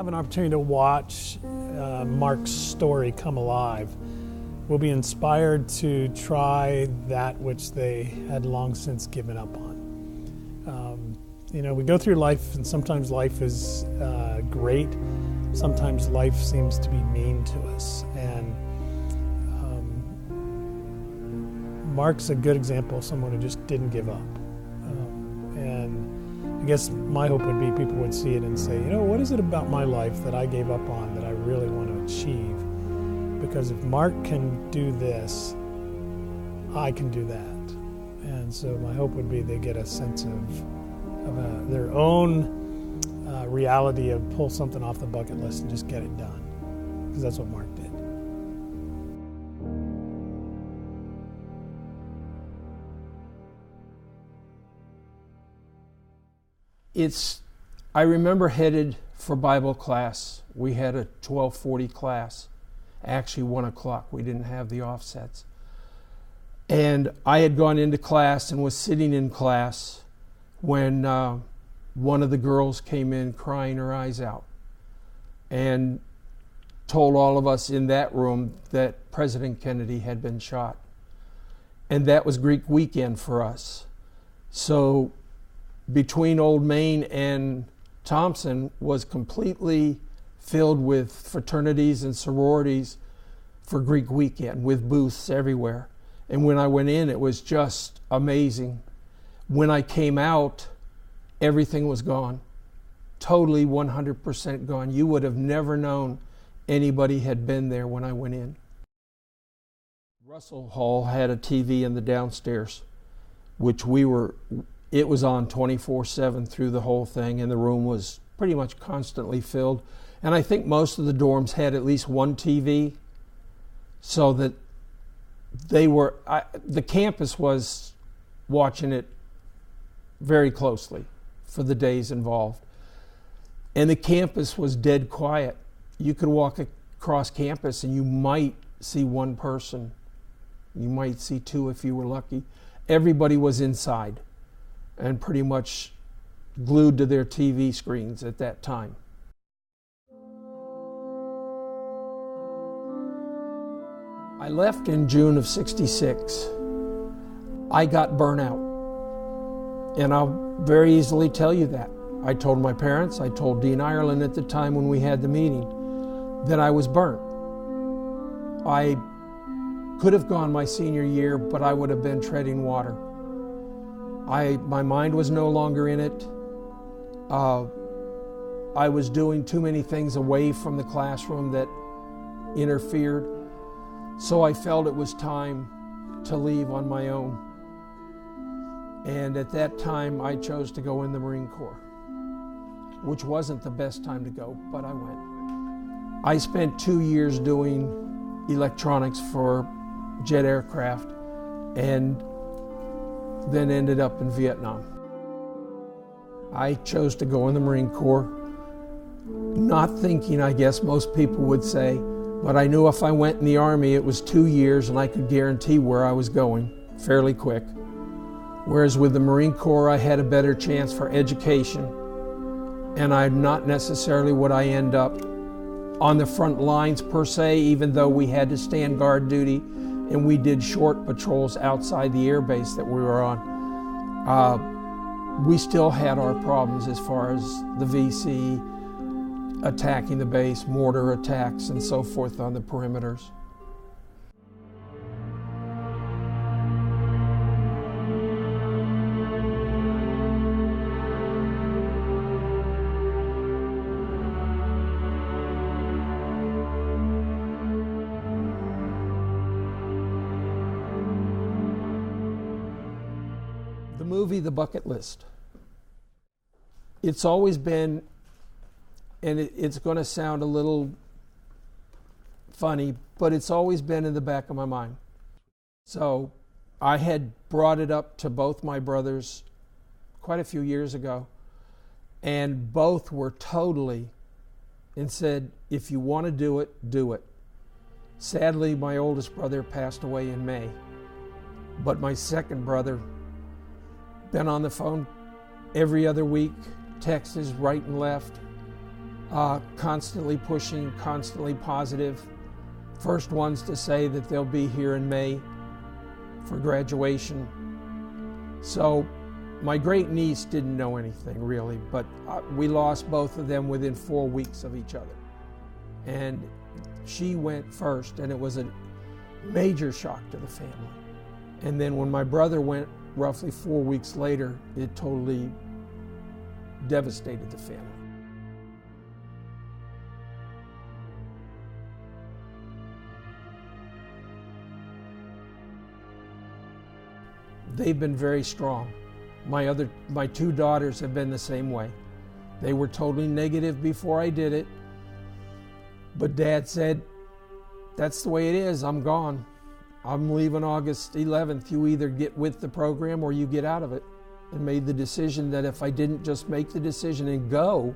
have an opportunity to watch Mark's story come alive will be inspired to try that which they had long since given up on. We go through life, and sometimes life is great. Sometimes life seems to be mean to us. And Mark's a good example of someone who just didn't give up. And I guess my hope would be people would see it and say, what is it about my life that I gave up on that I really want to achieve? Because if Mark can do this, I can do that. And so my hope would be they get a sense of their own reality of pull something off the bucket list and just get it done. Because that's what Mark did. I remember headed for Bible class. We had a 12:40 class, actually 1 o'clock. We didn't have the offsets. And I had gone into class and was sitting in class when one of the girls came in crying her eyes out and told all of us in that room that President Kennedy had been shot. And that was Greek weekend for us. So between Old Main and Thompson was completely filled with fraternities and sororities for Greek weekend, with booths everywhere. And when I went in, it was just amazing. When I came out, everything was gone. Totally 100% gone. You would have never known anybody had been there when I went in. Russell Hall had a TV in the downstairs, which it was on 24/7 through the whole thing, and the room was pretty much constantly filled. And I think most of the dorms had at least one TV, so that the campus was watching it very closely for the days involved. And the campus was dead quiet. You could walk across campus and you might see one person. You might see two if you were lucky. Everybody was inside and pretty much glued to their TV screens at that time. I left in June of '66. I got burnt out. And I'll very easily tell you that. I told my parents, I told Dean Ireland at the time when we had the meeting, that I was burnt. I could have gone my senior year, but I would have been treading water. My mind was no longer in it. I was doing too many things away from the classroom that interfered. So I felt it was time to leave on my own. And at that time, I chose to go in the Marine Corps, which wasn't the best time to go, but I went. I spent 2 years doing electronics for jet aircraft and then ended up in Vietnam. I chose to go in the Marine Corps, not thinking, I guess most people would say, but I knew if I went in the Army, it was 2 years and I could guarantee where I was going fairly quick. Whereas with the Marine Corps, I had a better chance for education, and I'm not necessarily would I end up on the front lines per se, even though we had to stand guard duty and we did short patrols outside the air base that we were on. We still had our problems as far as the VC attacking the base, mortar attacks, and so forth on the perimeters. The movie, The Bucket List. It's always been, and it's going to sound a little funny, but it's always been in the back of my mind. So I had brought it up to both my brothers quite a few years ago, and both were totally and said, if you want to do it, do it. Sadly, my oldest brother passed away in May, but my second brother been on the phone every other week, texts right and left, constantly pushing, constantly positive. First ones to say that they'll be here in May for graduation. So my great niece didn't know anything really, but we lost both of them within 4 weeks of each other. And she went first, and it was a major shock to the family. And then when my brother went roughly 4 weeks later, it totally devastated the family. They've been very strong. My two daughters have been the same way. They were totally negative before I did it, but Dad said, that's the way it is, I'm gone. I'm leaving August 11th. You either get with the program or you get out of it. And made the decision that if I didn't just make the decision and go,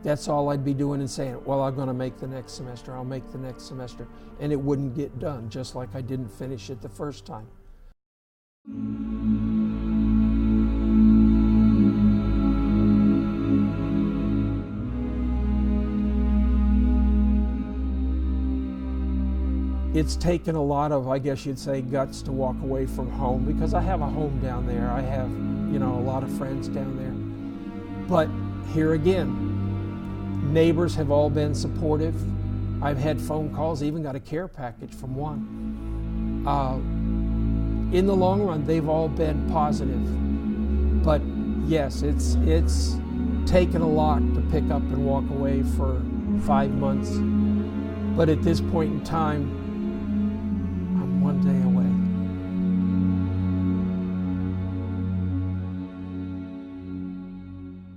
that's all I'd be doing and saying, well, I'm going to make the next semester, I'll make the next semester. And it wouldn't get done, just like I didn't finish it the first time. It's taken a lot of, I guess you'd say, guts to walk away from home, because I have a home down there. I have, a lot of friends down there. But here again, neighbors have all been supportive. I've had phone calls, even got a care package from one. In the long run, they've all been positive. But yes, it's taken a lot to pick up and walk away for 5 months. But at this point in time, I'm 1 day away.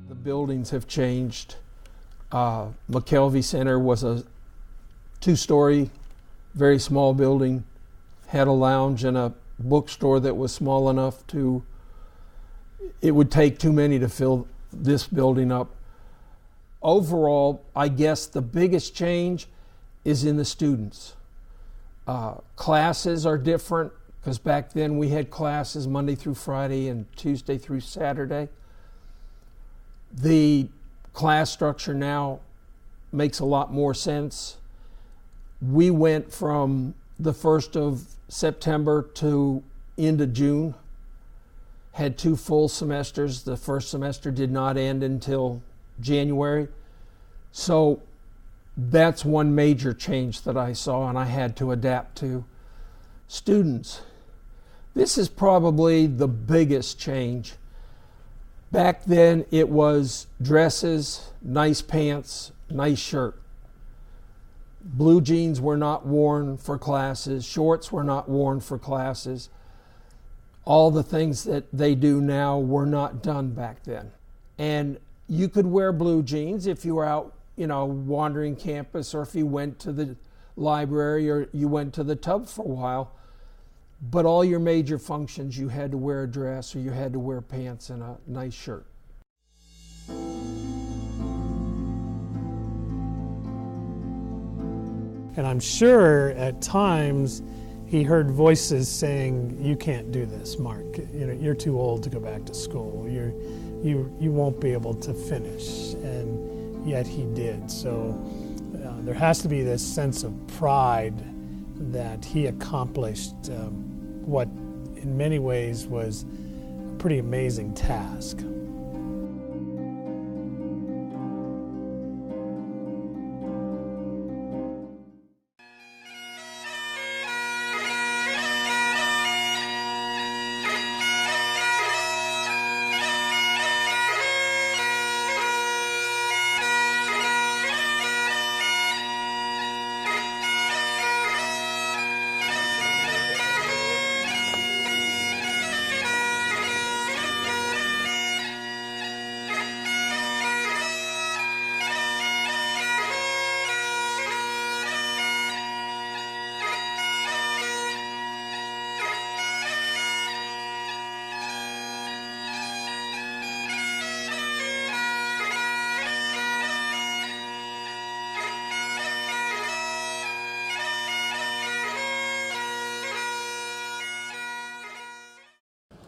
The buildings have changed. McKelvey Center was a 2-story, very small building, had a lounge and a bookstore that was small enough it would take too many to fill this building up. Overall, I guess the biggest change is in the students. Classes are different, because back then we had classes Monday through Friday and Tuesday through Saturday. The class structure now makes a lot more sense. We went from the 1st of September to into June, had 2 full semesters. The first semester did not end until January. So that's one major change that I saw and I had to adapt to. Students, this is probably the biggest change. Back then it was dresses, nice pants, nice shirt. Blue jeans were not worn for classes, shorts were not worn for classes. All the things that they do now were not done back then. And you could wear blue jeans if you were out, wandering campus, or if you went to the library or you went to the tub for a while. But all your major functions, you had to wear a dress or you had to wear pants and a nice shirt. And I'm sure at times he heard voices saying, you can't do this, Mark. You're too old to go back to school. You won't be able to finish. And yet he did. So there has to be this sense of pride that he accomplished what in many ways was a pretty amazing task.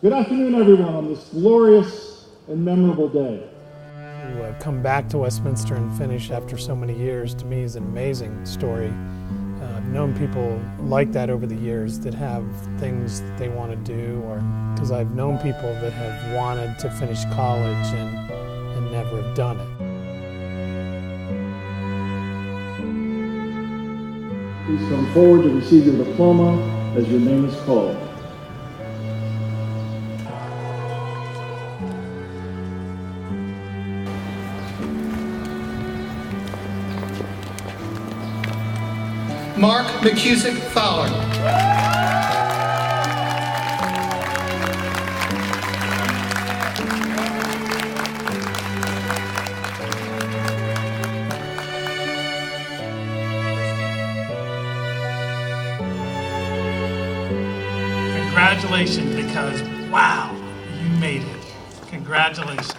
Good afternoon, everyone, on this glorious and memorable day. To come back to Westminster and finish after so many years, to me, is an amazing story. I've known people like that over the years that have things that they want to do, or because I've known people that have wanted to finish college and never have done it. Please come forward to receive your diploma as your name is called. Mark McCusick Fowler. Congratulations, because wow, you made it. Congratulations.